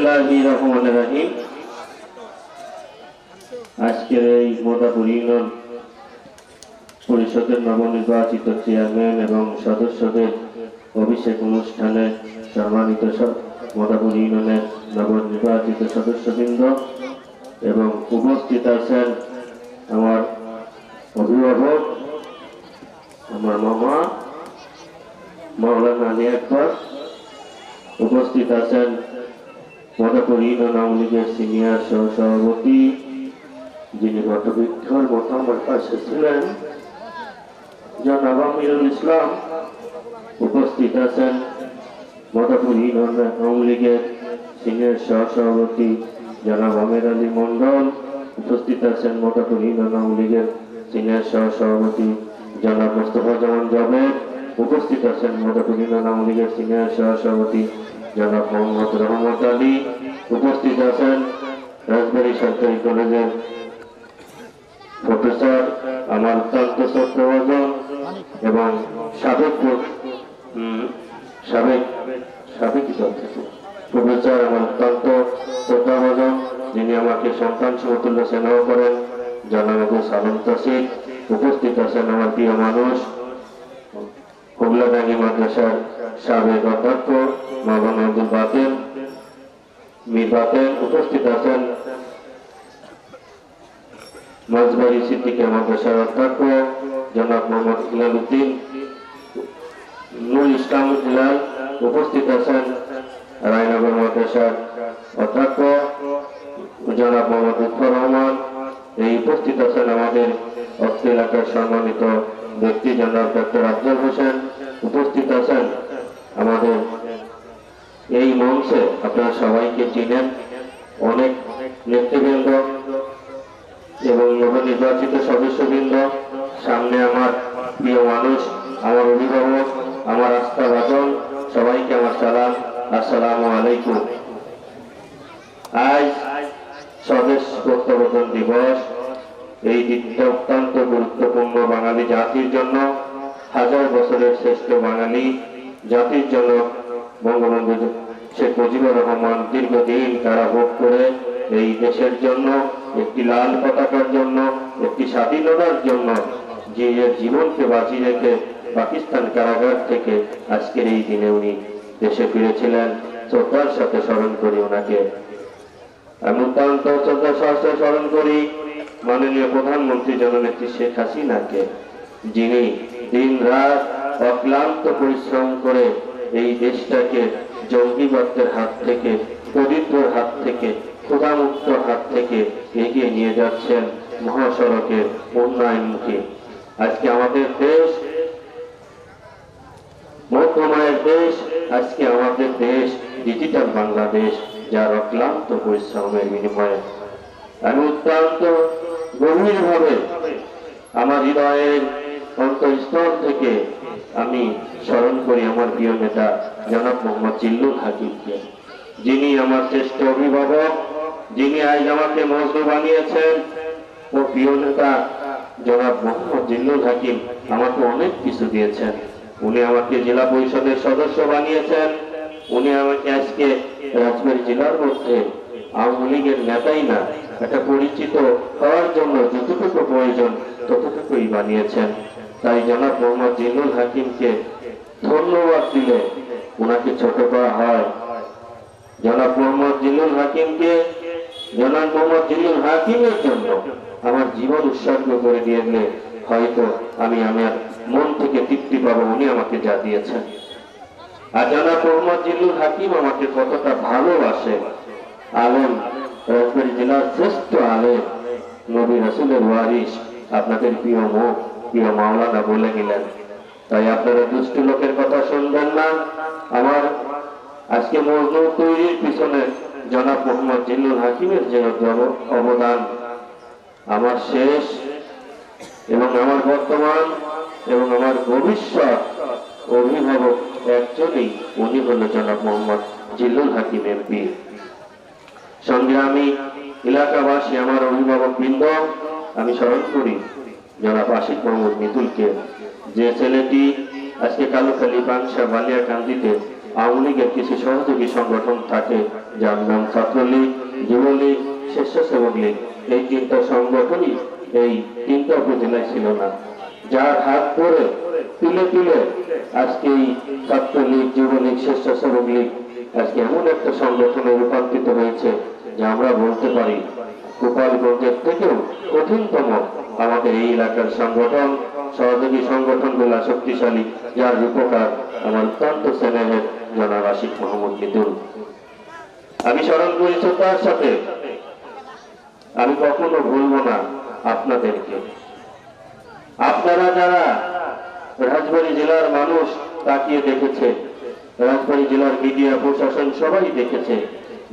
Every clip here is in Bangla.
বিসমিল্লাহির রহমানির রহিম। আজকের এই মোদাপুর ইউনিয়ন পরিষদের নবনির্বাচিত চেয়ারম্যান এবং সদস্যদের অভিষেক অনুষ্ঠানে সম্মানিত মোদাপুর ইউনিয়নের নবনির্বাচিত সদস্যবৃন্দ এবং উপস্থিত আছেন আমার অভিভাবক, আমার মামা মাওলানা আলী আকবর, উপস্থিত আছেন মোদাপুর ইউনিয়ন আওয়ামী লীগের সিনিয়র সহসভাপতি যিনি বটবৃক্ষর মতো আমার পাশে ছিলেন জনাব আমিরুল ইসলাম, উপস্থিত আছেন মোদাপুর ইউনিয়ন আওয়ামী লীগের সিনিয়র সহসভাপতি জনাব আমির আলী মন্ডল, উপস্থিত আছেন মোদাপুর ইউনিয়ন আওয়ামী লীগের সিনিয়র সহসভাপতি জনাব মোস্তফা জামান জবেদ, উপস্থিত আছেন মোদাপুর ইউনিয়ন আওয়ামী লীগের সিনিয়র সহসভাপতি জনাব মোহাম্মদ রহমত আলী, উপস্থিত আছেন রাজবাড়ী সরকারি কলেজের প্রফেসর আমার অত্যন্ত শ্রদ্ধাভাজন এবং সাবেক প্রফেসর আমার অত্যন্ত শ্রদ্ধাভাজন যিনি আমাকে সন্তান সমতুল্য স্নেহ করেন জনাব সালাম তাসির, উপস্থিত আছেন আমার প্রিয় মানুষ হুগলাডাঙ্গি মাদ্রাসার সাবেক অধ্যক্ষ মাওলানা আব্দুল বাতেন মীর বাতেন, উপস্থিত আছেন মাঝবাড়ি সিদ্দিকিয়া মাদ্রাসার অধ্যক্ষ জনাব মোহাম্মদ হিলাল উদ্দিন নুর ইসলাম হিলাল, উপস্থিত আছেন রায়নগর মাদ্রাসার অধ্যক্ষ জনাব মোহাম্মদ লুৎফর রহমান, এই উপস্থিত আছেন আমাদের অত্র এলাকার সম্মানিত ব্যক্তি জনাব ডক্টর আফজল হোসেন, উপস্থিত আছেন আমাদের এই মঞ্চে আপনারা সবাইকে চিনেন অনেক নেতৃবৃন্দ এবং নবনির্বাচিত সদস্যবৃন্দ, সামনে আমার প্রিয় মানুষ, আমার অভিভাবক, আমার আস্থাভাজন, সবাইকে আমার সালাম, আসসালামু আলাইকুম। আজ স্বদেশ প্রত্যাবর্তন দিবস, এই দিনটা অত্যন্ত গুরুত্বপূর্ণ বাঙালি জাতির জন্য, হাজার বছরের শ্রেষ্ঠ বাঙালি জাতির জন্য বঙ্গবন্ধু শেখ মুজিবুর রহমান দীর্ঘদিন কারাভোগ করে এই দেশের জন্য, একটি লাল পতাকার জন্য, একটি স্বাধীনতার জন্য যে জীবনকে বাঁচিয়ে রেখে পাকিস্তান কারাগার থেকে আজকের এই দিনে উনি দেশে ফিরেছিলেন। শ্রদ্ধার সাথে স্মরণ করি ওনাকে। আমি অত্যন্ত শ্রদ্ধার সাথে স্মরণ করি মাননীয় প্রধানমন্ত্রী জননেত্রী শেখ হাসিনাকে, যিনি দিন রাত অক্লান্ত পরিশ্রম করে এই দেশটাকে জঙ্গিবাদের হাত থেকে, দরিদ্রের হাত থেকে, ক্ষুধামুক্ত হাত থেকে এগিয়ে নিয়ে যাচ্ছেন মহাসড়কের উন্নয়নমুখী। আজকে আমাদের দেশ মধ্যমায়ের দেশ, আজকে আমাদের দেশ ডিজিটাল বাংলাদেশ, যার অক্লান্ত পরিশ্রমের বিনিময়ে আমি অত্যন্ত গভীরভাবে আমার হৃদয়ের অন্তঃস্থল থেকে আমি স্মরণ করি আমার প্রিয় নেতা জনাব মোহাম্মদ জিল্লুল হাকিমকে, যিনি আমার শ্রেষ্ঠ অভিভাবক, যিনি আজ আমাকে মজনু বানিয়েছেন। ও প্রিয় নেতা জনাব মোহাম্মদ জিল্লুল হাকিম আমাকে অনেক কিছু দিয়েছেন। উনি আমাকে জেলা পরিষদের সদস্য বানিয়েছেন, উনি আমাকে আজকে রাজবাড়ী জেলার মধ্যে আওয়ামী লীগের নেতাই না, একটা পরিচিত হওয়ার জন্য যতটুকু প্রয়োজন ততটুকুই বানিয়েছেন। তাই জনাব মোহাম্মদ জিল্লুল হাকিমকে ধন্যবাদ দিলে ওনাকে ছোট করা হয়। জনাব মোহাম্মদ জিল্লুল হাকিমকে, জনাব মোহাম্মদ জিল্লুল হাকিমের জন্য আমার জীবন উৎসর্গ করে দিলে হয়তো আমি আমার মন থেকে তৃপ্তি পাবো উনি আমাকে যা দিয়েছেন। আর জনাব মোহাম্মদ জিল্লুল হাকিম আমাকে কতটা ভালোবাসে। আলেম, রাজবাড়ী জেলার শ্রেষ্ঠ আলেম, নবী রাসূলের ওয়ারিস, আপনাদের প্রিয় মুখ প্রিয় মাওলানা বলে গেলেন। তাই আপনারা দুষ্ট লোকের কথা শুনবেন না। আমার আজকে মজনু তৈরির পিছনে জনাব মোহাম্মদ জিল্লুল হাকিমের যে অবদান, আমার শেষ এবং আমার বর্তমান এবং আমার ভবিষ্যৎ অভিভাবক একজনই, উনি হলো জনাব মোহাম্মদ জিল্লুল হাকিম এমপি। সংগ্রামী এলাকাবাসী, আমার অভিভাবক বৃন্দ, আমি স্মরণ করি জনাব আশিক মোহাম্মদ মিতুলকে, যে ছেলেটি আজকে কালুখালী পাংশা বালিয়াকান্দিতে আওয়ামী লীগের কিছু সহযোগী সংগঠন থাকে, যার নাম ছাত্রলীগ, যুবলীগ, স্বেচ্ছাসেবক লীগ। এই তিনটা সংগঠনই এই তিনটা উপজেলায় ছিল না, যার হাত ধরে তুলে তুলে আজকে এই ছাত্রলীগ, যুবলীগ, স্বেচ্ছাসেবক লীগ আজকে এমন একটা সংগঠনে রূপান্তরিত হয়েছে যে আমরা বলতে পারি গোপালগঞ্জের থেকেও কঠিনতম আমাদের এই এলাকার সংগঠন, সহযোগী সংগঠনগুলা শক্তিশালী, যার রূপকার আমার অত্যন্ত স্নেহের জনাব আশিক মোহাম্মদ মিতুল। আমি স্মরণ করি শ্রদ্ধার সাথে, আমি কখনো ভুলবো না আপনাদেরকে। আপনারা যারা রাজবাড়ী জেলার মানুষ তাকিয়ে দেখেছে, রাজবাড়ী জেলার মিডিয়া, প্রশাসন সবাই দেখেছে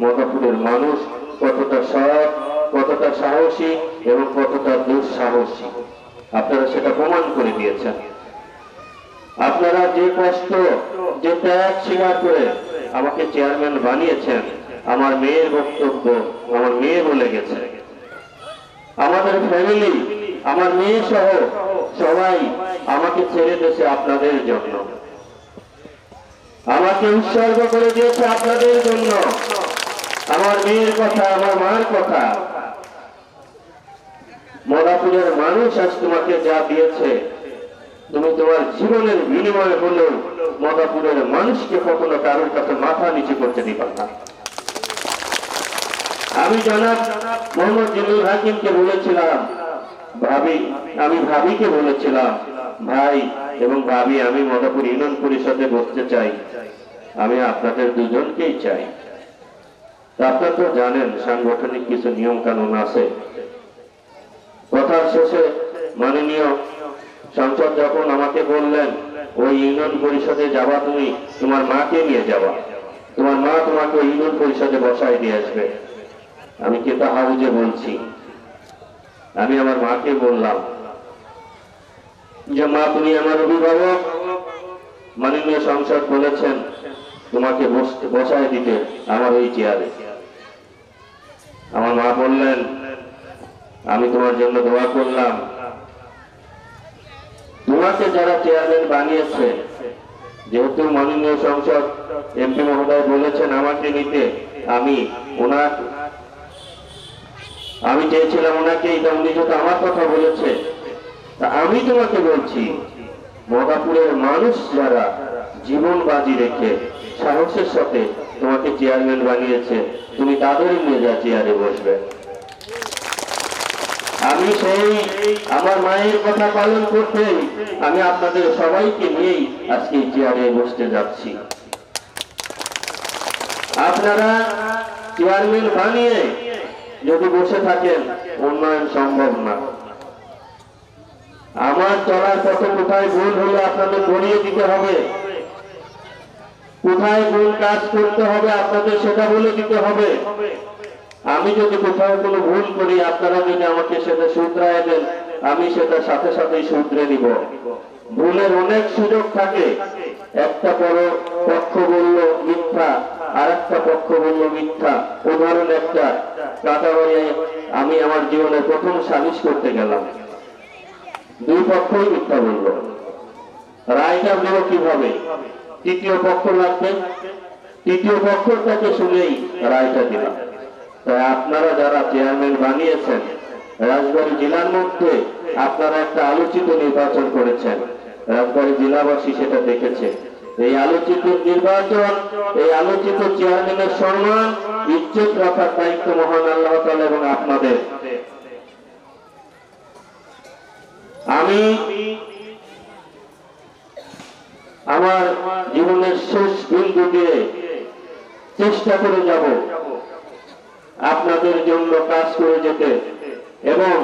মদাপুরের মানুষ কতটা সৎ, কতটা সাহসী এবং কতটা দুঃসাহসী। আপনারা সেটা প্রমাণ করে দিয়েছেন। আপনারা যে কষ্ট, যে ত্যাগ স্বীকার করে আমাকে চেয়ারম্যান বানিয়েছেন, আমার মেয়ের বক্তব্য আমার মেয়ে বলে গেছে, আমাদের ফ্যামিলি, আমার মেয়ে সহ সবাই আমাকে ছেড়ে দিয়েছে আপনাদের জন্য, আমাকে উৎসর্গ করে দিয়েছে আপনাদের জন্য। আমার মেয়ের কথা, আমার মার কথা, মদাপুরের মানুষ আজ তোমাকে যা দিয়েছে, তুমি তোমার জীবনের বিনিময়ে হলেও মদাপুরের মানুষকে কখনো কারোর কাছে মাথা নিচু করতে দিবা না। আমি জনাব মোহাম্মদ জিলুল হাকিমকে বলেছিলাম, আমি ভাবিকে বলেছিলাম, ভাই এবং ভাবি, আমি মদাপুর ইউনিয়ন পরিষদে বসতে চাই, আমি আপনাদের দুজনকেই চাই। আপনারা তো জানেন সাংগঠনিক কিছু নিয়ম কানুন আছে। কথার শেষে মাননীয় সংসদ যখন আমাকে বললেন, ওই ইউনিয়ন পরিষদে যাবা তুমি, তোমার মাকে নিয়ে যাবা, তোমার মা তোমাকে ইউনিয়ন পরিষদে বসায় দিয়ে আসবে। আমি কেতা হাউজে বলছি, আমি আমার মাকে বললাম যে মা তুমি আমার অভিভাবক, মাননীয় সংসদ বলেছেন তোমাকে বসায় দিতে আমার ওই চেয়ারে। আমার মা বললেন, আমি তোমার জন্য দোয়া করলাম, তোমাকে যারা চেয়ারম্যান বানিয়েছে, যেহেতু মাননীয় সংসদ এমপি মহোদয় বলেছেন আমাকে নিতে, আমি চেয়েছিলাম ওনাকে, উনি যেহেতু আমার কথা বলেছে, তা আমি তোমাকে বলছি, মদাপুরের মানুষ যারা জীবন বাজি রেখে সাহসের সাথে তোমাকে চেয়ারম্যান বানিয়েছে, তুমি তাদের নিয়ে যা চেয়ারে বসবে। আমি সেই আমার মায়ের কথা পালন করতে আমি আপনাদের সবাইকে নিয়েই আজকে চেয়ারে বসতে যাচ্ছি। আপনারা চেয়ারম্যান বানিয়ে যদি বসে থাকেন, উন্নয়ন সম্ভব না। আমার চলার পথে কোথায় ভুল হলে আপনাদের বলিয়ে দিতে হবে, কোথায় ভুল কাজ করতে হবে আপনাদের সেটা বলে দিতে হবে। আমি যদি কোথাও কোনো ভুল করি, আপনারা যদি আমাকে সেটা শুধরায় দেন, আমি সেটা সাথে সাথেই শুধরে নিব। ভুলের অনেক সুযোগ থাকে, একটা বড় পক্ষ বলল মিথ্যা, আর একটা পক্ষ বলল মিথ্যা। উদাহরণ একটা, কাটাবাড়িয়ে আমি আমার জীবনে প্রথম সালিশ করতে গেলাম, দুই পক্ষই মিথ্যা বলল, রায়টা দেব কিভাবে? তৃতীয় পক্ষ লাগবে, তৃতীয় পক্ষটাকে শুনেই রায়টা দিলাম। তাই আপনারা যারা চেয়ারম্যান বানিয়েছেন, রাজবাড়ী জেলার মধ্যে আপনারা একটা আলোচিত নির্বাচন করেছেন, রাজবাড়ী জেলাবাসী সেটা দেখেছে। এই আলোচিত নির্বাচন, এই আলোচিত চেয়ারম্যানের সম্মান ইজ্জত রাখার দায়িত্ব মহান আল্লাহ তাআলা এবং আপনাদের। আমি আমার জীবনের শেষ বিন্দু দিয়ে চেষ্টা করে যাব আপনাদের জন্য কাজ করে যেতে, এবং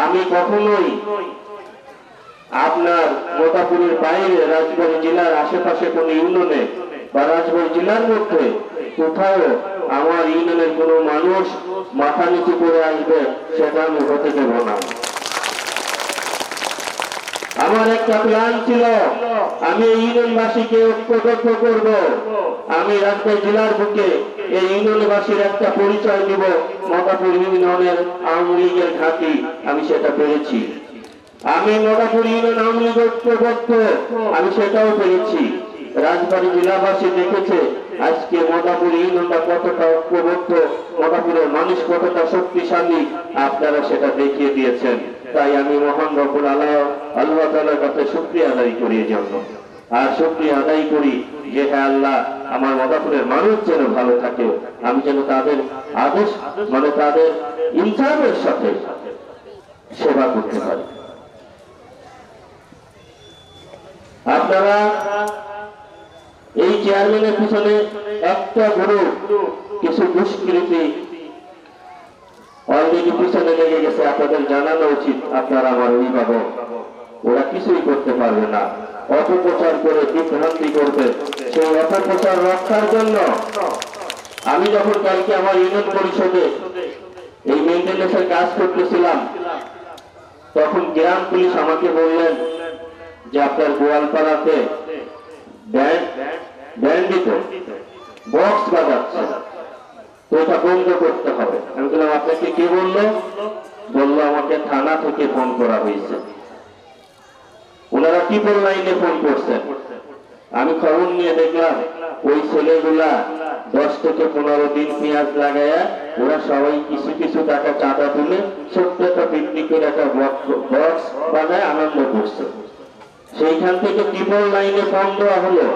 আমি কখনোই আপনার মদাপুরের বাইরে রাজবাড়ী জেলার আশেপাশে কোন ইউনিয়নে বা রাজবাড়ী জেলার মধ্যে কোথাও আমার ইউনিয়নের কোনো মানুষ মাথা নিচু করে আসবে, সেটা আমি হতে দেব না। আমার একটা প্ল্যান ছিল, আমি এই ইউনিয়নবাসীকে ঐক্যবদ্ধ করব। আমি রাজবাড়ী জেলার বুকে এই ইউনিয়নবাসীর একটা পরিচয় দিব, মদাপুর ইউনিয়নের আওয়ামী লীগের ঘাঁটি। আমি সেটা পেরেছি। আমি মদাপুর ইউনিয়ন আওয়ামী লীগ ঐক্যবদ্ধ, আমি সেটাও পেরেছি। রাজবাড়ী জেলাবাসী দেখেছে আজকে মদাপুর ইউনিয়নটা কতটা ঐক্যবদ্ধ, মদাপুরের মানুষ কতটা শক্তিশালী, আপনারা সেটা দেখিয়ে দিয়েছেন। তাই আমি মহান রব্বুল আল্লাহ তাআলার কাছে শুকরিয়া আদায় করি এই জন্য। আর শুকরিয়া আদায় করি যে হ্যাঁ আল্লাহ, আমার মদাপুরের মানুষ যেন ভালো থাকে, আমি যেন তাদের আদেশ মানে তাদের ইনসাফের সাথে সেবা করতে পারি। আপনারা এই চেয়ারম্যানের পিছনে একটা গ্রুপ কিছু দুষ্কৃতী অলরেডি পিছনে লেগে গেছে, আপনাদের জানানো উচিত। আপনারা আমার অভিভাবক, ওরা কিছুই করতে পারবে না, অপপ্রচার করে বিভ্রান্তি করবে। সেই অপপ্রচার রক্ষার জন্য আমি যখন কালকে আমার ইউনিয়ন পরিষদে এই মেইনটেনেন্সের কাজ করতেছিলাম, তখন গ্রাম পুলিশ আমাকে বললেন যে আপনার গোয়ালপাড়াতে ব্যান্ডিত বক্স বাজাচ্ছে, তো এটা বন্ধ করতে হবে। আমি বললাম আপনাকে কে বললো? বললো আমাকে থানা থেকে ফোন করা হয়েছে। ওনারা ট্রিপল লাইনে ফোন করছেন। আমি খবর নিয়ে দেখলাম ওই ছেলেগুলা 10 থেকে 15 দিন পেঁয়াজ লাগায়া ওরা সবাই কিছু কিছু টাকা চাঁদা তুলে ছোট্ট একটা পিকনিক করে একটা বক্স বানায় আনন্দ করছে। সেইখান থেকে ট্রিপল লাইনে ফোন দেওয়া হলো।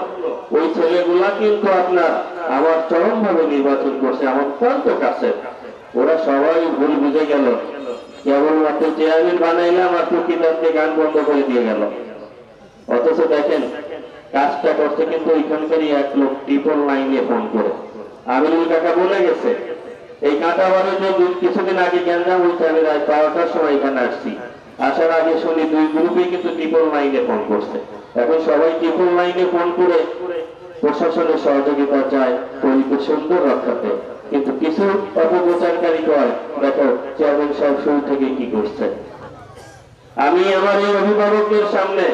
ওই ছেলেগুলা কিন্তু আপনার আমার চরম ভাবে নির্বাচন করছে, আমার অত্যন্ত কাছে। ওরা সবাই ভুল বুঝে গেল, কেবলমাত্র চেয়ারম্যান বানাইলে আমার প্রকৃতার্থে গান বন্ধ করে দিয়ে গেল। অথচ দেখেন কাজটা করছে কিন্তু ওইখানকারই এক লোক ট্রিপল লাইনে ফোন করে। আমিনুল কাকা বলে গেছে এই কাঁটাবাড়ি যে কিছুদিন আগে গ্যাঞ্জাম হয়েছে, আমি রাত 12টার সময় এখানে আসছি, আসার আগে শুনি 2 গ্রুপে কিন্তু ট্রিপল লাইনে ফোন করছে। এখন সবাই ট্রিপল লাইনে ফোন করে প্রশাসনের সহযোগিতা চায় পরিবেশ সুন্দর রক্ষাতে, কিন্তু কিছু অপপ্রচারকারী কয় দেখো চেয়ারম্যান সাহেব শুরু থেকে কি করছে। আমি আমার এই অভিভাবকদের সামনে,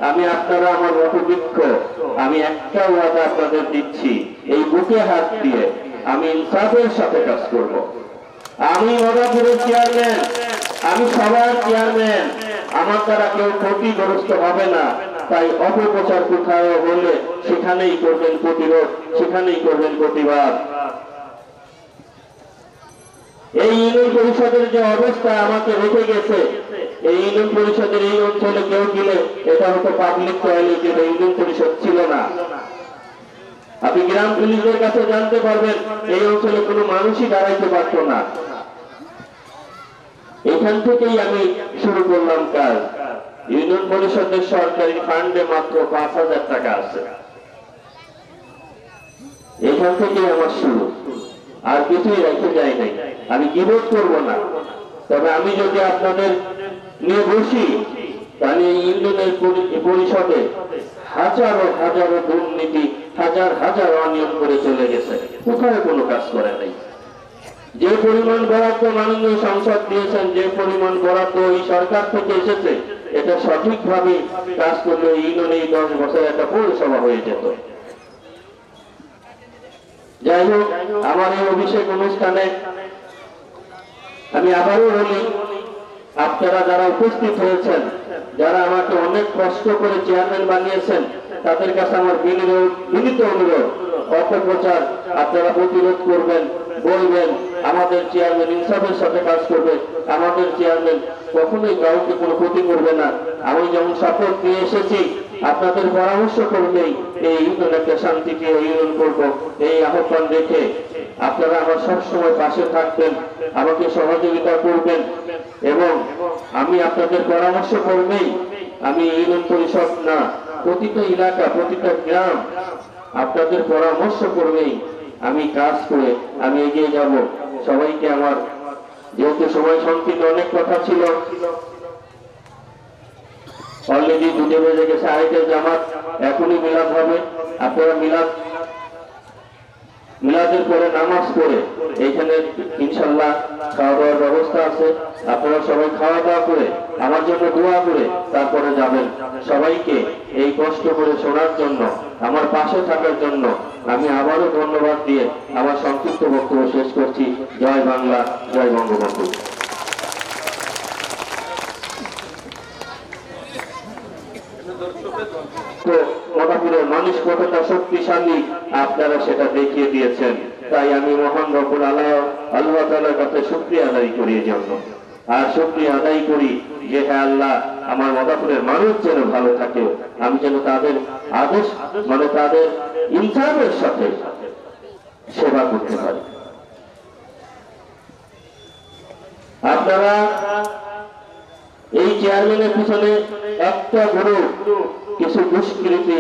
আমি আপনারা আমার অপবৃক্ষ, আমি একটা ওয়াদা আপনাদের দিচ্ছি, এই বুকে হাত দিয়ে আমি ইনসাফের সাথে কাজ করব। আমি মদাপুরের চেয়ারম্যান, আমি সবার চেয়ারম্যান, আমার দ্বারা কেউ ক্ষতিগ্রস্ত হবে না। তাই অপপ্রচার কোথাও হলে সেখানেই করবেন প্রতিরোধ, সেখানেই করবেন প্রতিবাদ। এই ইউনিয়ন পরিষদের যে অবস্থা আমাকে রেখে গেছে, এই ইউনিয়ন পরিষদের এই অঞ্চলে কেউ গেলে এটা হতো পাবলিক টয়লেট, যেটা ইউনিয়ন পরিষদ ছিল না। আপনি গ্রাম পুলিশদের কাছে জানতে পারবেন এই অঞ্চলে কোনো মানুষই দাঁড়াইতে পারতো না। এখান থেকেই আমি শুরু করলাম কাজ। ইউনিয়ন পরিষদের সরকারি ফান্ডে মাত্র 5,000 টাকা আছে, এখান থেকেই আমার শুরু, আর কিছুই রেখে যায় নাই। আমি গিবত করব না, তবে আমি যদি আপনাদের নিয়ে বসি তাহলে ইউনিয়নের পরিষদে হাজারো হাজারো দুর্নীতি, হাজার হাজার অনিয়ম করে চলে গেছে, কোথায় কোনো কাজ করে নাই। যে পরিমাণ বরাদ্দ মাননীয় সংসদ দিয়েছেন, যে পরিমাণ বরাদ্দ এই সরকার থেকে এসেছে, এটা সঠিকভাবে কাজ করলে ইউনিয়নে 10 বছর একটা পৌরসভা হয়ে যেত। যাই হোক, আমার এই অভিষেক অনুষ্ঠানে আমি আবারও বলি, আপনারা যারা উপস্থিত হয়েছেন, যারা আমাকে অনেক কষ্ট করে চেয়ারম্যান বানিয়েছেন, তাদের কাছে আমার বিনীত অনুরোধ, অপপ্রচার আপনারা প্রতিরোধ করবেন, বলবেন আমাদের চেয়ারম্যান ইনসাফের সাথে কাজ করবে, আমাদের চেয়ারম্যান কখনোই কাউকে কোনো ক্ষতি করবে না। আমি যেমন শপথ নিয়ে এসেছি, আপনাদের পরামর্শ করলেই এই ইউনিয়ন একটা শান্তিপ্রিয় ইউনিয়ন করব, এই আহ্বান রেখে আপনারা আমার সবসময় পাশে থাকবেন, আমাকে সহযোগিতা করবেন, এবং আমি আপনাদের পরামর্শ করবেই আমি ইউনিয়ন পরিষদ না, প্রতিটা এলাকা, প্রতিটা গ্রাম আপনাদের পরামর্শ করবেই আমি কাজ করে আমি এগিয়ে যাব। সবাইকে আমার, যেহেতু সময় সংকীর্ণ, অনেক কথা ছিল, অলরেডি 2টা বেজে গেছে, আরেকটা জামাত এখনই মিলাদ হবে। আপনারা মিলাদের পরে নামাজ পড়ে এইখানে ইনশাল্লাহ খাওয়া দাওয়ার ব্যবস্থা আছে, আপনারা সবাই খাওয়া দাওয়া করে আমার জন্য দোয়া করে তারপরে যাবেন। সবাইকে এই কষ্ট করে শোনার জন্য, আমার পাশে থাকার জন্য আমি আবারও ধন্যবাদ দিয়ে আমার সংক্ষিপ্ত বক্তব্য শেষ করছি। জয় বাংলা, জয় বঙ্গবন্ধু। মদাপুরের মানুষ কতটা শক্তিশালী আপনারা সেটা দেখিয়ে দিয়েছেন। তাই আমি মহান রব্বুল আল্লাহ তাআলার কাছে শুকরিয়া আদায় করি এই জন্য। আর শুকরিয়া আদায় করি যে হ্যাঁ আল্লাহ, আমার মাদাপুরের মানুষ যেন ভালো থাকে, আমি যেন তাদের আদেশ মানে তাদের ইনসাফের সাথে সেবা করতে পারি। আপনারা এই চেয়ারম্যানের পিছনে একটা গ্রুপ কিছু দুষ্কৃতী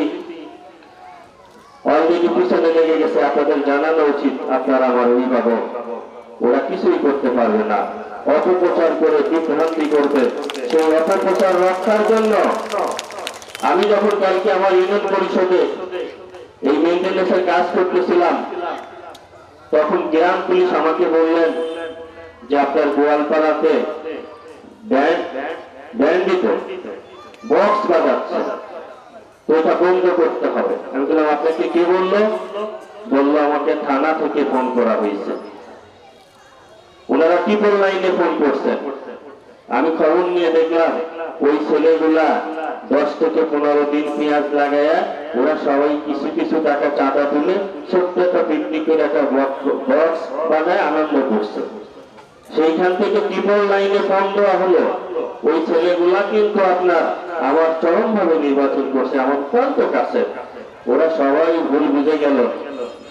অলরেডি পিছনে লেগে গেছে, আপনাদের জানানো উচিত। আপনারা আমার অভিভাবক, ওরা কিছুই করতে পারবে না, অপপ্রচার করে বিভ্রান্তি করবে। সেই অপপ্রচার রক্ষার জন্য আমি যখন কালকে আমার ইউনিয়ন পরিষদে এই মেইনটেনেন্সের কাজ করতেছিলাম, তখন গ্রাম পুলিশ আমাকে বললেন যে আপনার গোয়ালপাড়াতে ব্যান্ডিত বক্স বাজাচ্ছে, তো এটা বন্ধ করতে হবে। আমি বললাম আপনাকে কে বললো? বললো আমাকে থানা থেকে ফোন করা হয়েছে। ওনারা ট্রিপল লাইনে ফোন করছেন। আমি খবর নিয়ে দেখলাম ওই ছেলেগুলা 10 থেকে 15 দিন পেঁয়াজ লাগায়া ওরা সবাই কিছু কিছু টাকা চাঁদা তুলে ছোট্ট একটা পিকনিক করে একটা বক্স বাজায় আনন্দ করছে। সেইখান থেকে ট্রিপল লাইনে ফোন দেওয়া হলো। ওই ছেলেগুলা কিন্তু আপনার আমার চরম ভাবে নির্বাচন করছে, আমার অত্যন্ত কাছে। ওরা সবাই ভুল বুঝে গেল,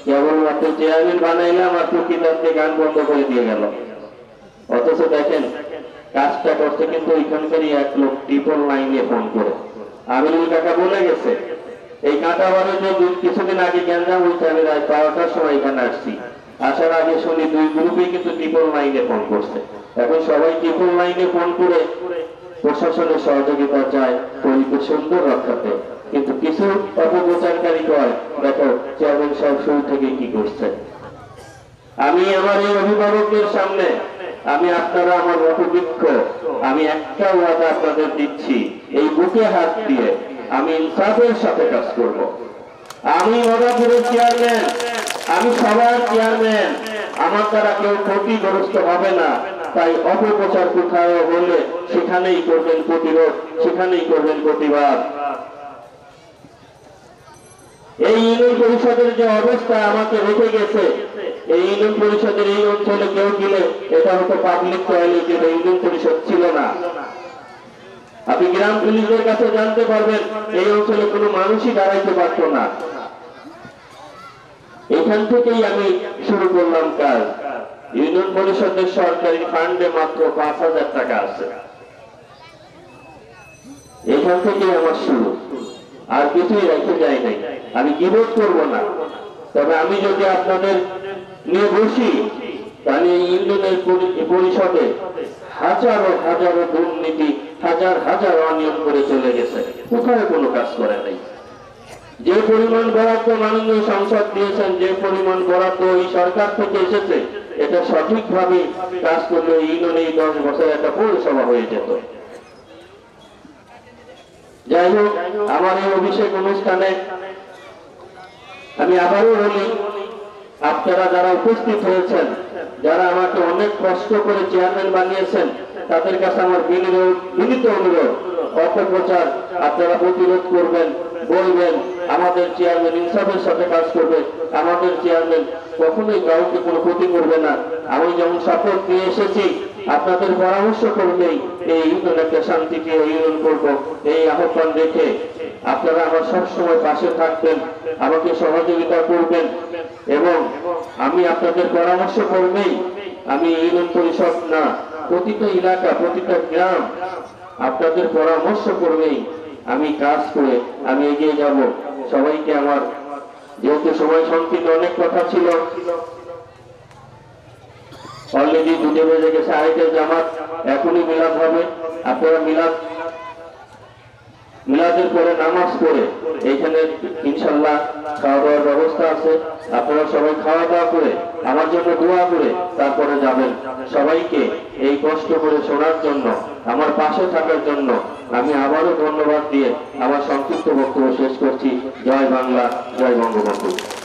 কেবলমাত্র চেয়ারম্যান বানাইলাম আর টুকিটাতে গান বন্ধ করে দিয়ে গেল। অথচ দেখেন কাজটা করছে কিন্তু ওইখানকারই এক লোক ট্রিপল লাইনে ফোন করে। আমিরুল কাকা বলে গেছে এই কাঁটাবাড়ি যে কিছুদিন আগে গ্যাঞ্জাম হয়েছে, আমি রাত 12টার সময় এখানে আসছি, আসার আগে শুনি 2 গ্রুপে কিন্তু ট্রিপল লাইনে ফোন করছে। এখন সবাই ট্রিপল লাইনে ফোন করে প্রশাসনের সহযোগিতা চায় পরিবেশ সুন্দর রক্ষাতে, কিন্তু কিছু অপপ্রচারকারী কয় দেখো চেয়ারম্যান সাহেব শুরু থেকে কি করছে। আমি আমার এই অভিভাবকদের সামনে, আমি আপনারা আমার অপবৃক্ষ, আমি একটা ওয়াদা আপনাদের দিচ্ছি, এই বুকে হাত দিয়ে আমি ইনসাফের সাথে কাজ করব। আমি মাদাপুরের চেয়ারম্যান, আমি সবার চেয়ারম্যান, আমার দ্বারা কেউ ক্ষতিগ্রস্ত হবে না। তাই অপপ্রচার কোথাও হলে সেখানেই করবেন প্রতিরোধ, সেখানেই করবেন প্রতিবাদ। এই ইউনিয়ন পরিষদের যে অবস্থা আমাকে রেখে গেছে, এই ইউনিয়ন পরিষদের এই অঞ্চলে কেউ গেলে এটা হতো পাবলিক টয়লেট, যেটা ইউনিয়ন পরিষদ ছিল না। আপনি গ্রাম পুলিশের কাছে জানতে পারবেন এই অঞ্চলে কোনো মানুষই দাঁড়াইতে পারত না। এখান থেকেই আমি শুরু করলাম কাজ। ইউনিয়ন পরিষদের সরকারি ফান্ডে মাত্র 5,000 টাকা আছে, এখান থেকেই আমার শুরু, আর কিছুই রেখে যায় নাই। আমি গিবত করব না, তবে আমি যদি আপনাদের নিয়ে বসি তাহলে এই ইউনিয়নের পরিষদে হাজারো হাজারো দুর্নীতি, হাজার হাজার অনিয়ম করে চলে গেছে, কোথায় কোনো কাজ করে নাই। যে পরিমাণ বরাদ্দ মাননীয় সংসদ দিয়েছেন, যে পরিমাণ বরাদ্দ এই সরকার থেকে এসেছে, এটা সঠিকভাবে কাজ করলে ইউনিয়নে 10 বছর একটা পৌরসভা হয়ে যেত। যাই হোক, আমার এই অভিষেক অনুষ্ঠানে আমি আবারও বলি, আপনারা যারা উপস্থিত হয়েছেন, যারা আমাকে অনেক কষ্ট করে চেয়ারম্যান বানিয়েছেন, তাদের কাছে আমার বিনীত অনুরোধ, অপপ্রচার আপনারা প্রতিরোধ করবেন, বলবেন আমাদের চেয়ারম্যান ইনসাফের সাথে কাজ করবে, আমাদের চেয়ারম্যান কখনোই কাউকে কোনো ক্ষতি করবে না। আমি যেমন শপথ নিয়ে এসেছি, আপনাদের পরামর্শ করলেই এই ইউনিয়ন একটা শান্তিকে ইউনিয়ন করব, এই আহ্বান রেখে আপনারা আমার সবসময় পাশে থাকবেন, আমাকে সহযোগিতা করবেন, এবং আমি আপনাদের পরামর্শ করলেই, আমি ইউনিয়ন পরিষদ না, প্রতিটা এলাকা, প্রতিটা গ্রাম আপনাদের পরামর্শ করলেই আমি কাজ করে আমি এগিয়ে যাব। সবাইকে আমার, যেহেতু সময় সংকীর্ণ, অনেক কথা ছিল, অলরেডি 2 বেজে গেছে, আরেকটা জামাত এখনই মিলাদ হবে। আপনারা মিলাদের পরে নামাজ পড়ে এইখানে ইনশাল্লাহ খাওয়া দাওয়ার ব্যবস্থা আছে, আপনারা সবাই খাওয়া দাওয়া করে আমার জন্য দোয়া করে তারপরে যাবেন। সবাইকে এই কষ্ট করে শোনার জন্য, আমার পাশে থাকার জন্য আমি আবারও ধন্যবাদ দিয়ে আমার সংক্ষিপ্ত বক্তব্য শেষ করছি। জয় বাংলা, জয় বঙ্গবন্ধু।